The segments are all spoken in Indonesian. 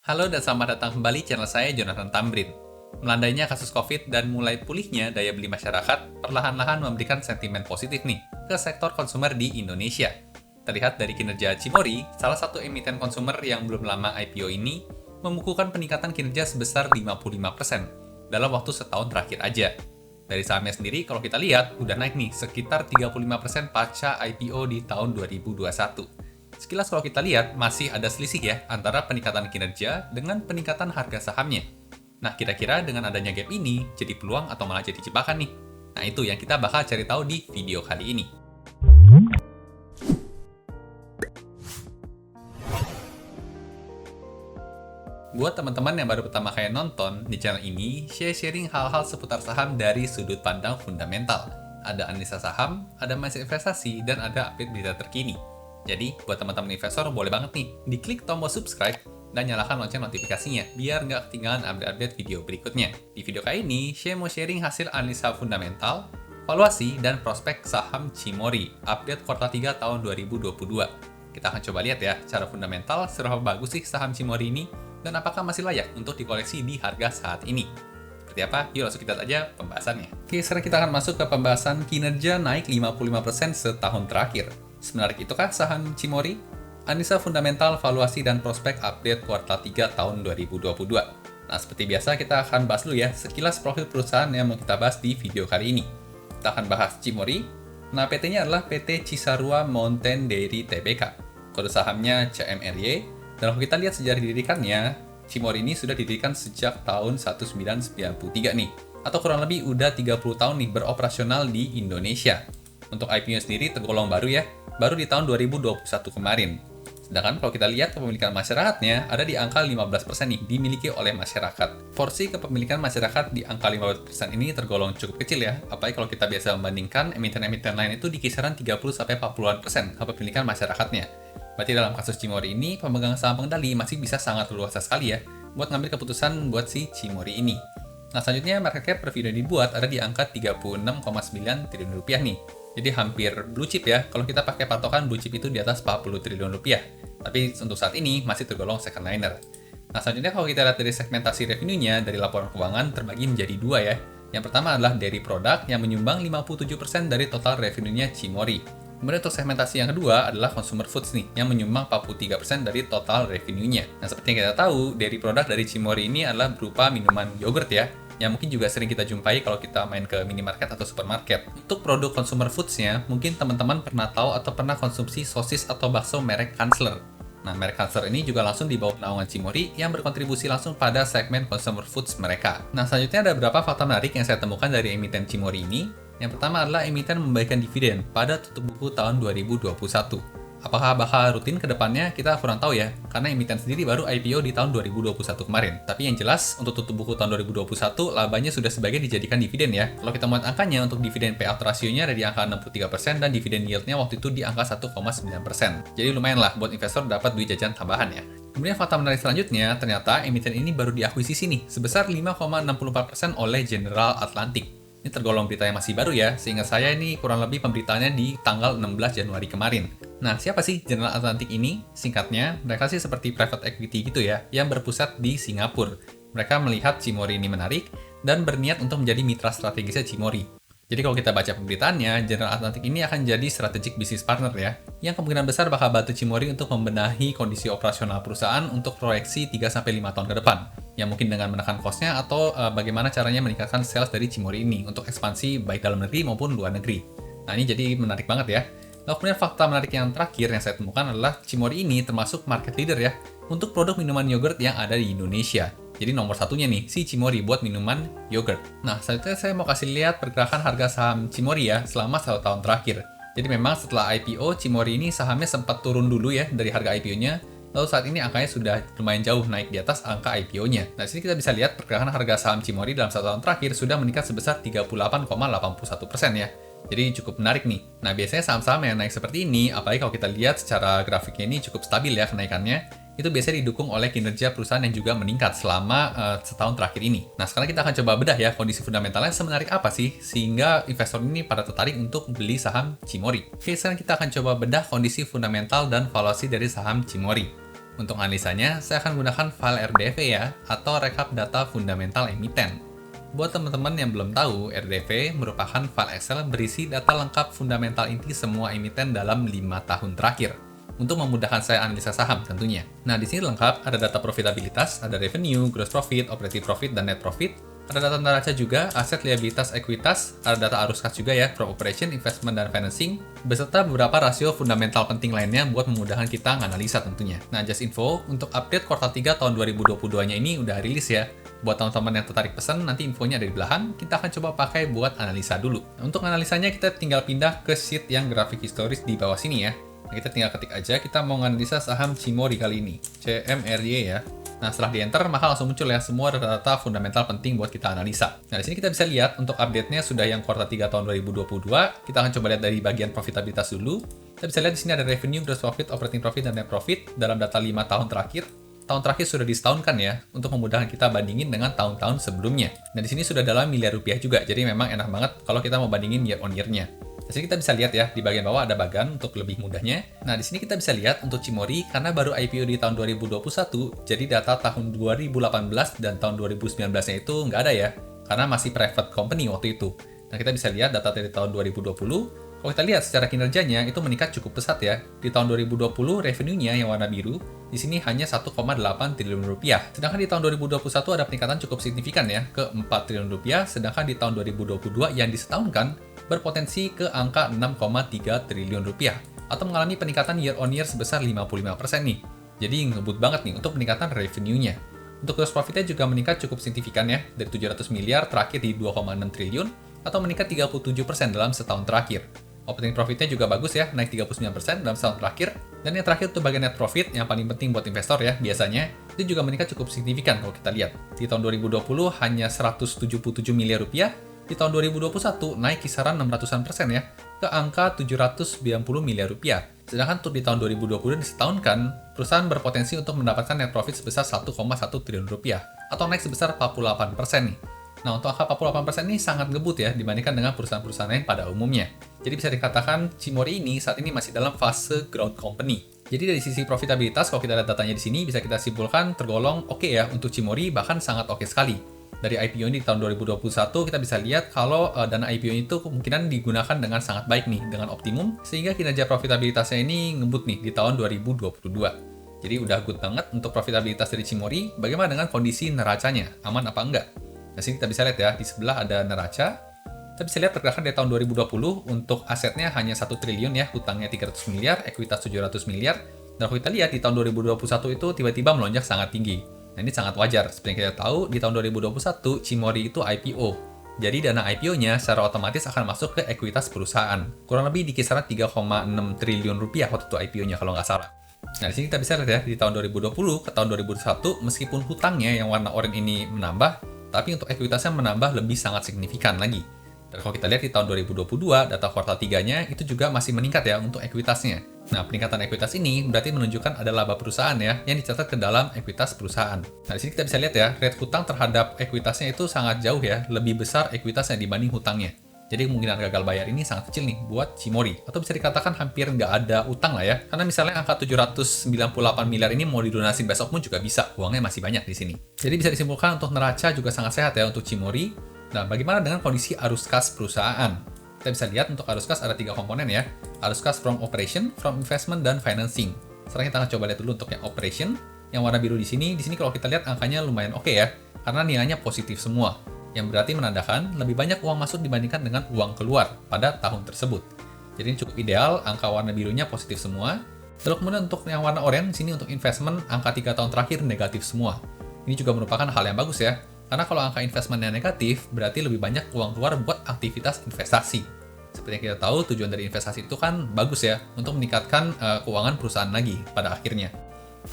Halo dan selamat datang kembali channel saya Jonathan Tambrin. Melandainya kasus COVID dan mulai pulihnya daya beli masyarakat perlahan-lahan memberikan sentimen positif nih ke sektor konsumer di Indonesia. Terlihat dari kinerja Cimory, salah satu emiten konsumer yang belum lama IPO ini membukukan peningkatan kinerja sebesar 55% dalam waktu setahun terakhir aja. Dari sahamnya sendiri, kalau kita lihat, udah naik nih sekitar 35% pasca IPO di tahun 2021. Sekilas kalau kita lihat, masih ada selisih ya antara peningkatan kinerja dengan peningkatan harga sahamnya. Nah, kira-kira dengan adanya gap ini, jadi peluang atau malah jadi jebakan nih? Nah, itu yang kita bakal cari tahu di video kali ini. Buat teman-teman yang baru pertama kali nonton, di channel ini, sharing hal-hal seputar saham dari sudut pandang fundamental. Ada analisa saham, ada mindset investasi, dan ada update berita terkini. Jadi, buat teman-teman investor boleh banget nih, diklik tombol subscribe dan nyalakan lonceng notifikasinya, biar nggak ketinggalan update-update video berikutnya. Di video kali ini, saya mau sharing hasil analisa fundamental, valuasi, dan prospek saham Cimory, update kuartal 3 tahun 2022. Kita akan coba lihat ya, secara fundamental, seberapa bagus sih saham Cimory ini, dan apakah masih layak untuk dikoleksi di harga saat ini. Seperti apa? Yuk langsung kita lihat aja pembahasannya. Oke, sekarang kita akan masuk ke pembahasan kinerja naik 55% setahun terakhir. Semenarik itukah saham Cimory? Analisa fundamental, valuasi, dan prospek update kuartal 3 tahun 2022. Nah, seperti biasa kita akan bahas dulu ya sekilas profil perusahaan yang mau kita bahas di video kali ini. Kita akan bahas Cimory. Nah, PT-nya adalah PT Cisarua Mountain Dairy Tbk. Kode sahamnya CMRY. Dan kalau kita lihat sejarah didirikannya, Cimory ini sudah didirikan sejak tahun 1993 nih. Atau kurang lebih udah 30 tahun nih beroperasional di Indonesia. Untuk IPO sendiri tergolong baru ya, baru di tahun 2021 kemarin. Sedangkan kalau kita lihat kepemilikan masyarakatnya, ada di angka 15% nih, dimiliki oleh masyarakat. Porsi kepemilikan masyarakat di angka 15% ini tergolong cukup kecil ya, apalagi kalau kita biasa membandingkan emiten-emiten lain itu di kisaran 30-40% kepemilikan masyarakatnya. Berarti dalam kasus Cimory ini, pemegang saham pengendali masih bisa sangat leluasa sekali ya, buat ngambil keputusan buat si Cimory ini. Nah, selanjutnya market cap per video dibuat ada di angka 36,9 triliun rupiah nih. Jadi hampir blue chip ya, kalau kita pakai patokan blue chip itu di atas 40 triliun rupiah. Tapi untuk saat ini masih tergolong second liner. Nah, selanjutnya kalau kita lihat dari segmentasi revenue-nya dari laporan keuangan terbagi menjadi dua ya. Yang pertama adalah dairy product yang menyumbang 57% dari total revenue-nya Cimory. Kemudian untuk segmentasi yang kedua adalah consumer foods nih, yang menyumbang 43% dari total revenue-nya. Nah, seperti yang kita tahu, dairy product dari Cimory ini adalah berupa minuman yogurt ya, yang mungkin juga sering kita jumpai kalau kita main ke minimarket atau supermarket. Untuk produk consumer foods-nya, mungkin teman-teman pernah tahu atau pernah konsumsi sosis atau bakso merek Kansler. Nah, merek Kansler ini juga langsung di bawah naungan Cimory yang berkontribusi langsung pada segmen consumer foods mereka. Nah, selanjutnya ada beberapa fakta menarik yang saya temukan dari emiten Cimory ini. Yang pertama adalah emiten membagikan dividen pada tutup buku tahun 2021. Apakah bakal rutin ke depannya? Kita kurang tahu ya, karena emiten sendiri baru IPO di tahun 2021 kemarin. Tapi yang jelas, untuk tutup buku tahun 2021, labanya sudah sebagian dijadikan dividen ya. Kalau kita mau angkanya, untuk dividen payout rasionya ada di angka 63% dan dividen yieldnya waktu itu di angka 1,9%. Jadi lumayan lah buat investor dapat duit jajan tambahan ya. Kemudian fakta menarik selanjutnya, ternyata emiten ini baru diakuisisi nih, sebesar 5,64% oleh General Atlantic. Ini tergolong berita yang masih baru ya, sehingga saya ini kurang lebih pemberitaannya di tanggal 16 Januari kemarin. Nah, siapa sih General Atlantic ini? Singkatnya, mereka sih seperti private equity gitu ya, yang berpusat di Singapura. Mereka melihat Cimory ini menarik, dan berniat untuk menjadi mitra strategisnya Cimory. Jadi kalau kita baca pemberitaannya, General Atlantic ini akan jadi strategic business partner ya, yang kemungkinan besar bakal bantu Cimory untuk membenahi kondisi operasional perusahaan untuk proyeksi 3-5 tahun ke depan. Ya mungkin dengan menekan cost-nya atau bagaimana caranya meningkatkan sales dari Cimory ini untuk ekspansi baik dalam negeri maupun luar negeri. Nah, ini jadi menarik banget ya. Lalu kemudian fakta menarik yang terakhir yang saya temukan adalah Cimory ini termasuk market leader ya untuk produk minuman yogurt yang ada di Indonesia. Jadi nomor satunya nih, si Cimory buat minuman yogurt. Nah, selanjutnya saya mau kasih lihat pergerakan harga saham Cimory ya selama 1 tahun terakhir. Jadi memang setelah IPO, Cimory ini sahamnya sempat turun dulu ya dari harga IPO-nya. Lalu saat ini angkanya sudah lumayan jauh naik di atas angka IPO-nya. Nah, di sini kita bisa lihat pergerakan harga saham Cimory dalam 1 tahun terakhir sudah meningkat sebesar 38,81% ya. Jadi cukup menarik nih. Nah, biasanya saham-saham yang naik seperti ini, apalagi kalau kita lihat secara grafiknya ini cukup stabil ya kenaikannya, itu biasanya didukung oleh kinerja perusahaan yang juga meningkat selama setahun terakhir ini. Nah, sekarang kita akan coba bedah ya kondisi fundamentalnya semenarik apa sih sehingga investor ini pada tertarik untuk beli saham Cimory. Oke, sekarang kita akan coba bedah kondisi fundamental dan valuasi dari saham Cimory. Untuk analisanya, saya akan gunakan file RDV ya, atau rekap data fundamental emiten. Buat teman-teman yang belum tahu, RDV merupakan file Excel berisi data lengkap fundamental inti semua emiten dalam 5 tahun terakhir. Untuk memudahkan saya analisa saham tentunya. Nah, di sini lengkap, ada data profitabilitas, ada revenue, gross profit, operating profit, dan net profit. Ada data neraca juga, aset, liabilitas, ekuitas, ada data arus kas juga ya, from operation, investment, dan financing, beserta beberapa rasio fundamental penting lainnya buat memudahkan kita menganalisa tentunya. Nah, just info, untuk update kuartal 3 tahun 2022-nya ini udah rilis ya. Buat teman-teman yang tertarik pesan, nanti infonya ada di belakang, kita akan coba pakai buat analisa dulu. Nah, untuk analisanya kita tinggal pindah ke sheet yang grafik historis di bawah sini ya. Nah, kita tinggal ketik aja, kita mau menganalisa saham Cimory kali ini, CMRY ya. Nah, setelah di-enter, maka langsung muncul ya semua data fundamental penting buat kita analisa. Nah, di sini kita bisa lihat untuk update-nya sudah yang kuartal 3 tahun 2022. Kita akan coba lihat dari bagian profitabilitas dulu. Kita bisa lihat di sini ada revenue, gross profit, operating profit, dan net profit dalam data 5 tahun terakhir. Tahun terakhir sudah disetahunkan ya, untuk memudahkan kita bandingin dengan tahun-tahun sebelumnya. Nah, di sini sudah dalam miliar rupiah juga, jadi memang enak banget kalau kita mau bandingin year on year-nya. Di sini kita bisa lihat ya, di bagian bawah ada bagan untuk lebih mudahnya. Nah, di sini kita bisa lihat untuk Cimory, karena baru IPO di tahun 2021, jadi data tahun 2018 dan tahun 2019-nya itu nggak ada ya, karena masih private company waktu itu. Nah, kita bisa lihat data dari tahun 2020, kalau kita lihat secara kinerjanya itu meningkat cukup pesat ya. Di tahun 2020 revenue-nya yang warna biru di sini hanya 1,8 triliun rupiah. Sedangkan di tahun 2021 ada peningkatan cukup signifikan ya ke 4 triliun rupiah, sedangkan di tahun 2022 yang disetahunkan berpotensi ke angka 6,3 triliun rupiah atau mengalami peningkatan year on year sebesar 55% nih. Jadi ngebut banget nih untuk peningkatan revenue-nya. Untuk gross profit-nya juga meningkat cukup signifikan ya, dari 700 miliar terakhir di 2,6 triliun atau meningkat 37% dalam setahun terakhir. Operating profit-nya juga bagus ya, naik 39% dalam setahun terakhir. Dan yang terakhir untuk bagian net profit, yang paling penting buat investor ya, biasanya, itu juga meningkat cukup signifikan kalau kita lihat. Di tahun 2020 hanya 177 miliar rupiah, di tahun 2021 naik kisaran 600% ya, ke angka 790 miliar rupiah. Sedangkan untuk di tahun 2020 disetahunkan, perusahaan berpotensi untuk mendapatkan net profit sebesar 1,1 triliun rupiah, atau naik sebesar 48% nih. Nah, untuk angka 48% ini sangat ngebut ya dibandingkan dengan perusahaan-perusahaan lain pada umumnya. Jadi bisa dikatakan Cimory ini saat ini masih dalam fase growth company. Jadi dari sisi profitabilitas, kalau kita lihat datanya di sini, bisa kita simpulkan tergolong oke ya untuk Cimory, bahkan sangat oke sekali. Dari IPO ini di tahun 2021, kita bisa lihat kalau dana IPO itu kemungkinan digunakan dengan sangat baik nih, dengan optimum, sehingga kinerja profitabilitasnya ini ngebut nih di tahun 2022. Jadi udah good banget untuk profitabilitas dari Cimory. Bagaimana dengan kondisi neracanya? Aman apa enggak? Nah, sini kita bisa lihat ya, di sebelah ada neraca. Kita bisa lihat pergerakan dari tahun 2020 untuk asetnya hanya 1 triliun ya, hutangnya 300 miliar, ekuitas 700 miliar. Dan kalau kita lihat di tahun 2021 itu tiba-tiba melonjak sangat tinggi. Nah, ini sangat wajar. Seperti yang kita tahu, di tahun 2021 Cimory itu IPO. Jadi dana IPO-nya secara otomatis akan masuk ke ekuitas perusahaan. Kurang lebih di kisaran 3,6 triliun rupiah waktu itu IPO-nya kalau nggak salah. Nah, di sini kita bisa lihat ya, di tahun 2020 ke tahun 2021, meskipun hutangnya yang warna oranye ini menambah, tapi untuk ekuitasnya menambah lebih sangat signifikan lagi. Dan kalau kita lihat di tahun 2022, data kuartal 3-nya itu juga masih meningkat ya untuk ekuitasnya. Nah, peningkatan ekuitas ini berarti menunjukkan ada laba perusahaan ya, yang dicatat ke dalam ekuitas perusahaan. Nah, di sini kita bisa lihat ya, rate hutang terhadap ekuitasnya itu sangat jauh ya, lebih besar ekuitasnya dibanding hutangnya. Jadi kemungkinan gagal bayar ini sangat kecil nih buat Cimory. Atau bisa dikatakan hampir nggak ada utang lah ya. Karena misalnya angka 798 miliar ini mau didonasin besok pun juga bisa. Uangnya masih banyak di sini. Jadi bisa disimpulkan untuk neraca juga sangat sehat ya untuk Cimory. Nah, bagaimana dengan kondisi arus kas perusahaan? Kita bisa lihat untuk arus kas ada 3 komponen ya. Arus kas from operation, from investment, dan financing. Sekarang kita akan coba lihat dulu untuk yang operation. Yang warna biru di sini kalau kita lihat angkanya lumayan oke ya. Karena nilainya positif semua. Yang berarti menandakan lebih banyak uang masuk dibandingkan dengan uang keluar pada tahun tersebut. Jadi ini cukup ideal, angka warna birunya positif semua. Lalu kemudian untuk yang warna oranye, di sini untuk investment, angka 3 tahun terakhir negatif semua. Ini juga merupakan hal yang bagus ya, karena kalau angka investmentnya negatif, berarti lebih banyak uang keluar buat aktivitas investasi. Seperti yang kita tahu, tujuan dari investasi itu kan bagus ya, untuk meningkatkan keuangan perusahaan lagi pada akhirnya.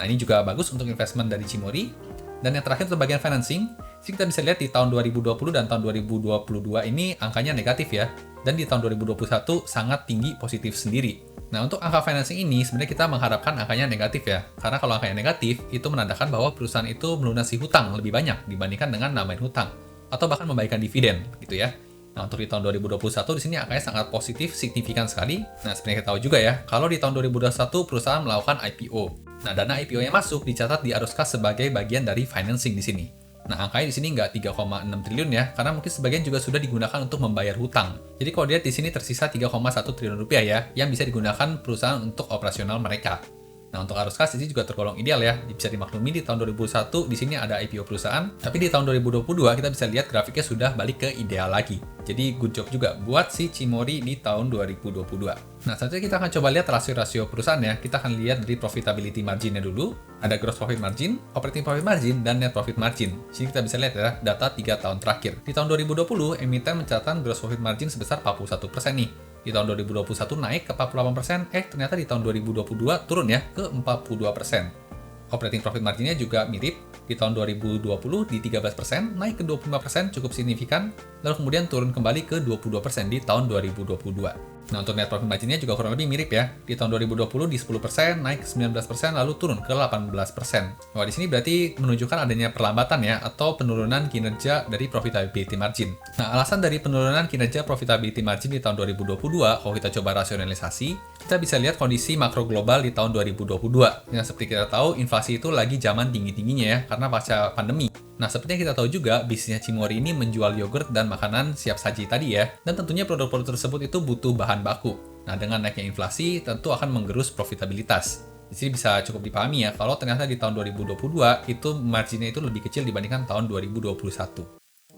Nah, ini juga bagus untuk investment dari Cimory. Dan yang terakhir untuk bagian financing, kita bisa lihat di tahun 2020 dan tahun 2022 ini angkanya negatif ya. Dan di tahun 2021 sangat tinggi positif sendiri. Nah, untuk angka financing ini sebenarnya kita mengharapkan angkanya negatif ya. Karena kalau angkanya negatif, itu menandakan bahwa perusahaan itu melunasi hutang lebih banyak dibandingkan dengan nambahin hutang. Atau bahkan membaikkan dividen gitu ya. Nah, untuk di tahun 2021 di sini angkanya sangat positif, signifikan sekali. Nah, seperti kita tahu juga ya, kalau di tahun 2021 perusahaan melakukan IPO. Nah, dana IPO yang masuk dicatat di arus kas sebagai bagian dari financing di sini. Nah, angkanya di sini nggak 3,6 triliun ya, karena mungkin sebagian juga sudah digunakan untuk membayar hutang. Jadi kalau dilihat di sini tersisa 3,1 triliun rupiah ya, yang bisa digunakan perusahaan untuk operasional mereka. Nah, untuk arus kas ini juga tergolong ideal ya. Bisa dimaklumi di tahun 2001 di sini ada IPO perusahaan, tapi di tahun 2022 kita bisa lihat grafiknya sudah balik ke ideal lagi. Jadi good job juga buat si Cimory di tahun 2022. Nah, selanjutnya kita akan coba lihat rasio-rasio perusahaan ya. Kita akan lihat dari profitability marginnya dulu. Ada gross profit margin, operating profit margin, dan net profit margin. Di sini kita bisa lihat ya, data 3 tahun terakhir. Di tahun 2020, emiten mencatatkan gross profit margin sebesar 41% nih. Di tahun 2021 naik ke 48%, ternyata di tahun 2022 turun ya ke 42%. Operating profit marginnya juga mirip, di tahun 2020 di 13%, naik ke 25%, cukup signifikan, lalu kemudian turun kembali ke 22% di tahun 2022. Nah, untuk net profit marginnya juga kurang lebih mirip ya. Di tahun 2020 di 10%, naik ke 19%, lalu turun ke 18%. Wah, di sini berarti menunjukkan adanya perlambatan ya, atau penurunan kinerja dari profitability margin. Nah, alasan dari penurunan kinerja profitability margin di tahun 2022, kalau kita coba rasionalisasi, kita bisa lihat kondisi makro global di tahun 2022. Yang seperti kita tahu, inflasi itu lagi zaman tinggi-tingginya ya, karena pasca pandemi. Nah, seperti yang kita tahu juga, bisnisnya Cimory ini menjual yogurt dan makanan siap saji tadi ya, dan tentunya produk-produk tersebut itu butuh bahan baku. Nah, dengan naiknya inflasi, tentu akan menggerus profitabilitas. Di sini bisa cukup dipahami ya, kalau ternyata di tahun 2022, itu marginnya itu lebih kecil dibandingkan tahun 2021.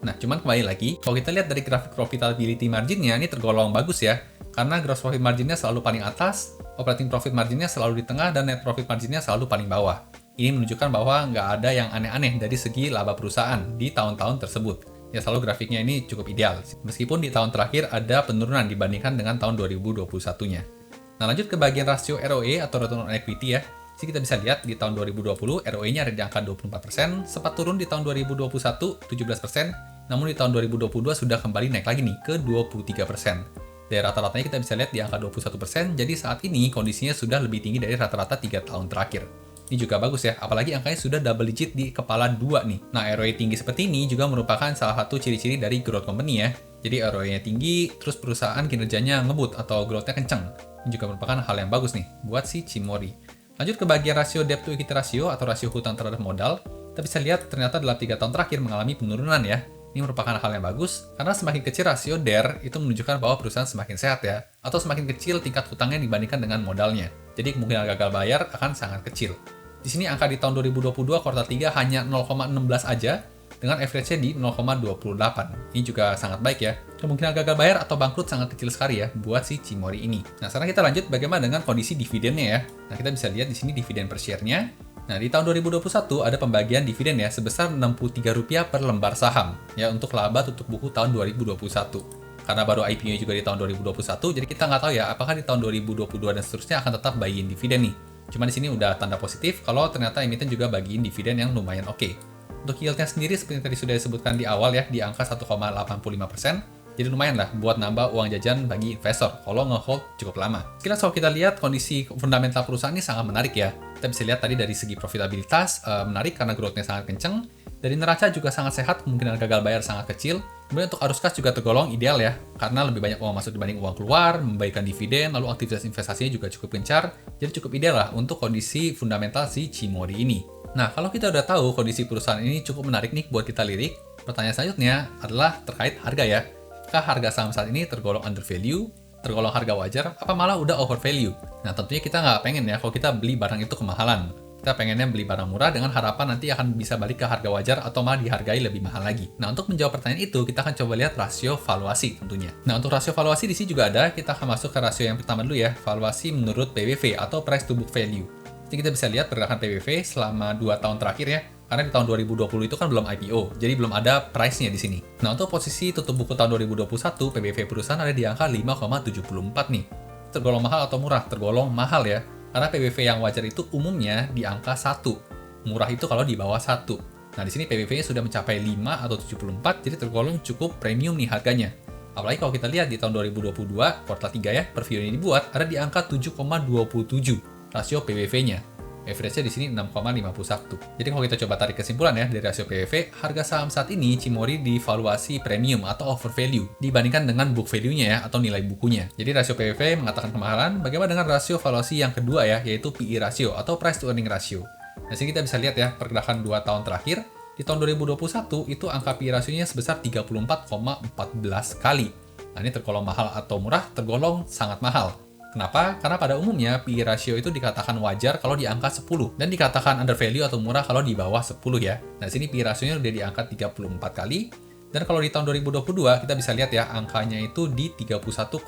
Nah, cuman kembali lagi, kalau kita lihat dari grafik profitability marginnya, ini tergolong bagus ya, karena gross profit marginnya selalu paling atas, operating profit marginnya selalu di tengah, dan net profit marginnya selalu paling bawah. Ini menunjukkan bahwa nggak ada yang aneh-aneh dari segi laba perusahaan di tahun-tahun tersebut. Ya, selalu grafiknya ini cukup ideal. Meskipun di tahun terakhir ada penurunan dibandingkan dengan tahun 2021-nya. Nah, lanjut ke bagian rasio ROE atau return on equity ya. Jadi kita bisa lihat di tahun 2020 ROE-nya ada di angka 24%, sempat turun di tahun 2021 17%, namun di tahun 2022 sudah kembali naik lagi nih ke 23%. Dari rata-ratanya kita bisa lihat di angka 21%, jadi saat ini kondisinya sudah lebih tinggi dari rata-rata 3 tahun terakhir. Ini juga bagus ya, apalagi angkanya sudah double digit di kepala 2 nih. Nah, ROE tinggi seperti ini juga merupakan salah satu ciri-ciri dari growth company ya. Jadi ROE-nya tinggi, terus perusahaan kinerjanya ngebut atau growth-nya kenceng. Ini juga merupakan hal yang bagus nih buat si Cimory. Lanjut ke bagian rasio debt to equity ratio atau rasio hutang terhadap modal. Kita bisa lihat ternyata dalam 3 tahun terakhir mengalami penurunan ya. Ini merupakan hal yang bagus, karena semakin kecil rasio DER itu menunjukkan bahwa perusahaan semakin sehat ya, atau semakin kecil tingkat hutangnya dibandingkan dengan modalnya. Jadi kemungkinan gagal bayar akan sangat kecil. Di sini angka di tahun 2022 kuartal 3 hanya 0,16 aja, dengan average-nya di 0,28. Ini juga sangat baik ya. Kemungkinan gagal bayar atau bangkrut sangat kecil sekali ya buat si Cimory ini. Nah, sekarang kita lanjut bagaimana dengan kondisi dividennya ya. Nah, kita bisa lihat di sini dividen per share-nya. Nah, di tahun 2021 ada pembagian dividen ya sebesar Rp63 per lembar saham ya untuk laba tutup buku tahun 2021. Karena baru IPO juga di tahun 2021, jadi kita nggak tahu ya apakah di tahun 2022 dan seterusnya akan tetap bagiin dividen nih. Cuma di sini udah tanda positif kalau ternyata emiten juga bagiin dividen yang lumayan oke. Untuk yield-nya sendiri seperti tadi sudah disebutkan di awal ya, di angka 1,85%. Jadi lumayan lah buat nambah uang jajan bagi investor kalau nge-hold cukup lama. Sekilas kalau kita lihat kondisi fundamental perusahaan ini sangat menarik ya. Kita bisa lihat tadi dari segi profitabilitas menarik karena growth-nya sangat kenceng. Dari neraca juga sangat sehat, kemungkinan gagal bayar sangat kecil. Kemudian untuk arus kas juga tergolong ideal ya, karena lebih banyak uang masuk dibanding uang keluar, membaikkan dividen, lalu aktivitas investasinya juga cukup gencar. Jadi cukup ideal lah untuk kondisi fundamental si Cimory ini. Nah, kalau kita udah tahu kondisi perusahaan ini cukup menarik nih buat kita lirik, pertanyaan selanjutnya adalah terkait harga ya. Apakah harga saham saat ini tergolong under value, tergolong harga wajar, apa malah udah over value? Nah, tentunya kita nggak pengen ya kalau kita beli barang itu kemahalan. Kita pengennya beli barang murah dengan harapan nanti akan bisa balik ke harga wajar atau malah dihargai lebih mahal lagi. Nah, untuk menjawab pertanyaan itu, kita akan coba lihat rasio valuasi tentunya. Nah, untuk rasio valuasi di sini juga ada, kita akan masuk ke rasio yang pertama dulu ya, valuasi menurut PBV atau price to book value. Jadi kita bisa lihat pergerakan PBV selama 2 tahun terakhir ya, karena di tahun 2020 itu kan belum IPO, jadi belum ada price-nya di sini. Nah, untuk posisi tutup buku tahun 2021, PBV perusahaan ada di angka 5,74 nih. Tergolong mahal atau murah? Tergolong mahal ya. Karena PBV yang wajar itu umumnya di angka 1. Murah itu kalau di bawah 1. Nah, di sini PBV-nya sudah mencapai 5 atau 74, jadi tergolong cukup premium nih harganya. Apalagi kalau kita lihat di tahun 2022, kuartal 3 ya, per video ini dibuat, ada di angka 7,27 rasio PBV-nya. Average-nya di sini 6,51. Jadi kalau kita coba tarik kesimpulan ya dari rasio PEV, harga saham saat ini Cimory divaluasi premium atau overvalue dibandingkan dengan book value-nya ya atau nilai bukunya. Jadi rasio PEV mengatakan kemahalan, bagaimana dengan rasio valuasi yang kedua ya, yaitu PE ratio atau price to earning ratio. Nah, sini kita bisa lihat ya pergerakan 2 tahun terakhir. Di tahun 2021 itu angka PE rasionya sebesar 34,14 kali. Nah, ini tergolong mahal atau murah, tergolong sangat mahal. Kenapa? Karena pada umumnya PE ratio itu dikatakan wajar kalau di angka 10 dan dikatakan undervalue atau murah kalau di bawah 10 ya. Nah, sini PE rasionya udah di angka 34 kali. Dan kalau di tahun 2022 kita bisa lihat ya angkanya itu di 31,5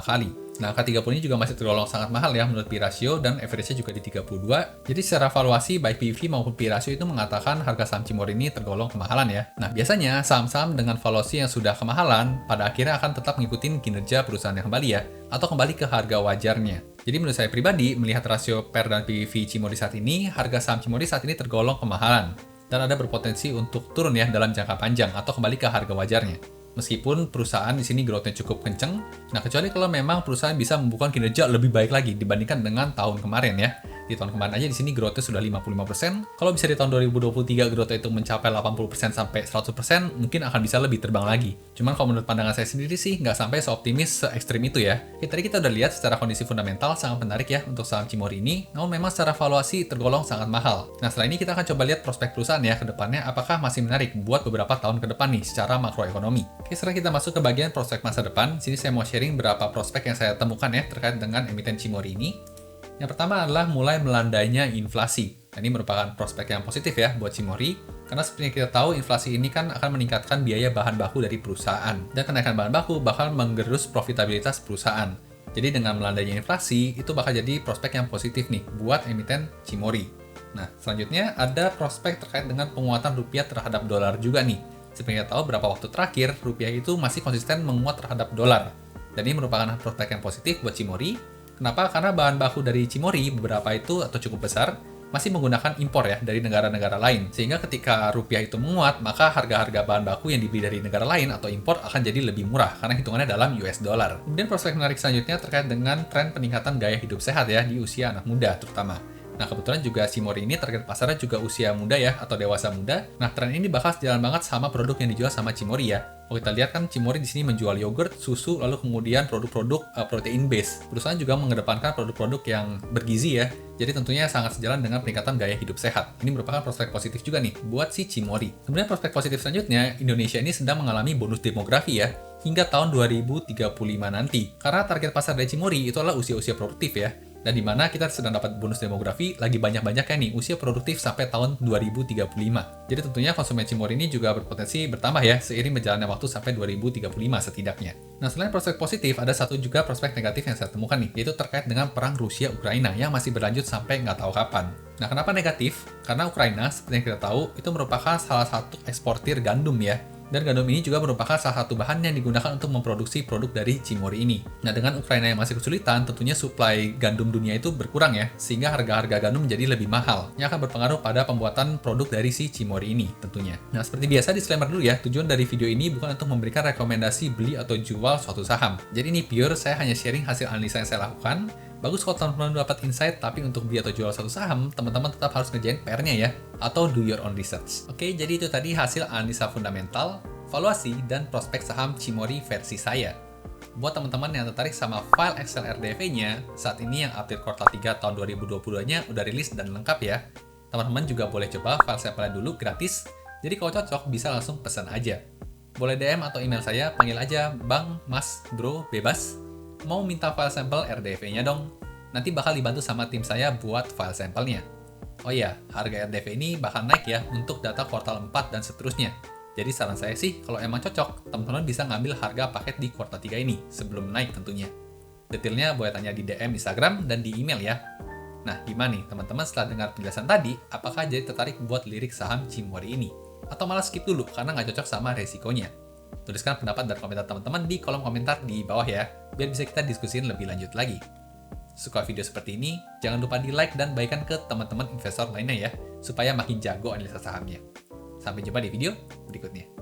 kali. Nah, angka 30 ini juga masih tergolong sangat mahal ya menurut PE ratio dan average-nya juga di 32. Jadi secara valuasi baik PEV maupun PE ratio itu mengatakan harga saham Cimory ini tergolong kemahalan ya. Nah, biasanya saham-saham dengan valuasi yang sudah kemahalan pada akhirnya akan tetap mengikuti kinerja perusahaan yang kembali ya atau kembali ke harga wajarnya. Jadi menurut saya pribadi melihat rasio PER dan PEV Cimory saat ini, harga saham Cimory saat ini tergolong kemahalan dan ada berpotensi untuk turun ya dalam jangka panjang atau kembali ke harga wajarnya. Meskipun perusahaan di sini growth-nya cukup kenceng, nah kecuali kalau memang perusahaan bisa membuka kinerja lebih baik lagi dibandingkan dengan tahun kemarin ya. Di tahun kemarin aja di sini growth-nya sudah 55%. Kalau bisa di tahun 2023 growth-nya itu mencapai 80% sampai 100%, mungkin akan bisa lebih terbang lagi. Cuman kalau menurut pandangan saya sendiri sih, nggak sampai seoptimis se-ekstrim itu ya. Oke, tadi kita udah lihat secara kondisi fundamental sangat menarik ya untuk saham Cimory ini, namun memang secara valuasi tergolong sangat mahal. Nah, setelah ini kita akan coba lihat prospek perusahaan ya ke depannya, apakah masih menarik buat beberapa tahun ke depan nih secara makroekonomi. Oke, sekarang kita masuk ke bagian prospek masa depan. Sini saya mau sharing beberapa prospek yang saya temukan ya terkait dengan emiten Cimory ini. Yang pertama adalah mulai melandainya inflasi. Nah, ini merupakan prospek yang positif ya buat Cimory, karena seperti yang kita tahu inflasi ini kan akan meningkatkan biaya bahan baku dari perusahaan, dan kenaikan bahan baku bakal menggerus profitabilitas perusahaan. Jadi dengan melandainya inflasi, itu bakal jadi prospek yang positif nih buat emiten Cimory. Nah, selanjutnya ada prospek terkait dengan penguatan rupiah terhadap dolar juga nih. Seperti kita tahu beberapa waktu terakhir, rupiah itu masih konsisten menguat terhadap dolar. Dan ini merupakan prospek yang positif buat Cimory. Kenapa? Karena bahan baku dari Cimory beberapa itu atau cukup besar masih menggunakan impor ya dari negara-negara lain. Sehingga ketika rupiah itu menguat, maka harga-harga bahan baku yang dibeli dari negara lain atau impor akan jadi lebih murah karena hitungannya dalam US dollar. Kemudian prospek menarik selanjutnya terkait dengan tren peningkatan gaya hidup sehat ya di usia anak muda terutama. Nah, kebetulan juga Cimory ini target pasarnya juga usia muda ya, atau dewasa muda. Nah, tren ini bakal sejalan banget sama produk yang dijual sama Cimory ya. Kalau kita lihat kan Cimory di sini menjual yogurt, susu, lalu kemudian produk-produk protein base. Perusahaan juga mengedepankan produk-produk yang bergizi ya. Jadi tentunya sangat sejalan dengan peningkatan gaya hidup sehat. Ini merupakan prospek positif juga nih buat si Cimory. Kemudian prospek positif selanjutnya, Indonesia ini sedang mengalami bonus demografi ya hingga tahun 2035 nanti. Karena target pasar dari Cimory itu adalah usia-usia produktif ya. Dan di mana kita sedang dapat bonus demografi lagi banyak-banyaknya nih usia produktif sampai tahun 2035. Jadi tentunya konsumen Cimory ini juga berpotensi bertambah ya seiring berjalannya waktu sampai 2035 setidaknya. Nah, selain prospek positif, ada satu juga prospek negatif yang saya temukan nih, yaitu terkait dengan perang Rusia-Ukraina yang masih berlanjut sampai nggak tahu kapan. Nah, kenapa negatif? Karena Ukraina, seperti yang kita tahu, itu merupakan salah satu eksportir gandum ya. Dan gandum ini juga merupakan salah satu bahan yang digunakan untuk memproduksi produk dari Cimory ini. Nah, dengan Ukraina yang masih kesulitan, tentunya suplai gandum dunia itu berkurang ya, sehingga harga-harga gandum menjadi lebih mahal, yang akan berpengaruh pada pembuatan produk dari si Cimory ini tentunya. Nah, seperti biasa disclaimer dulu ya, tujuan dari video ini bukan untuk memberikan rekomendasi beli atau jual suatu saham. Jadi ini pure, saya hanya sharing hasil analisa yang saya lakukan. Bagus kalau teman-teman dapat insight, tapi untuk beli atau jual satu saham, teman-teman tetap harus ngerjain PR-nya ya, atau do your own research. Oke, jadi itu tadi hasil analisa fundamental, valuasi, dan prospek saham Cimory versi saya. Buat teman-teman yang tertarik sama file Excel RDV-nya, saat ini yang update kuartal 3 tahun 2022-nya udah rilis dan lengkap ya. Teman-teman juga boleh coba file sampelnya dulu gratis, jadi kalau cocok bisa langsung pesan aja. Boleh DM atau email saya, panggil aja Bang, Mas, Bro, bebas. Mau minta file sampel RDV-nya dong? Nanti bakal dibantu sama tim saya buat file sampelnya. Oh iya, harga RDV ini bakal naik ya untuk data kuartal 4 dan seterusnya. Jadi saran saya sih, kalau emang cocok, teman-teman bisa ngambil harga paket di kuartal 3 ini, sebelum naik tentunya. Detailnya boleh tanya di DM Instagram dan di email ya. Nah, gimana nih teman-teman setelah dengar penjelasan tadi, apakah jadi tertarik buat lirik saham Cimory ini? Atau malah skip dulu karena nggak cocok sama resikonya? Tuliskan pendapat dan komentar teman-teman di kolom komentar di bawah ya, biar bisa kita diskusin lebih lanjut lagi. Suka video seperti ini, jangan lupa di like dan bagikan ke teman-teman investor lainnya ya, supaya makin jago analisa sahamnya. Sampai jumpa di video berikutnya.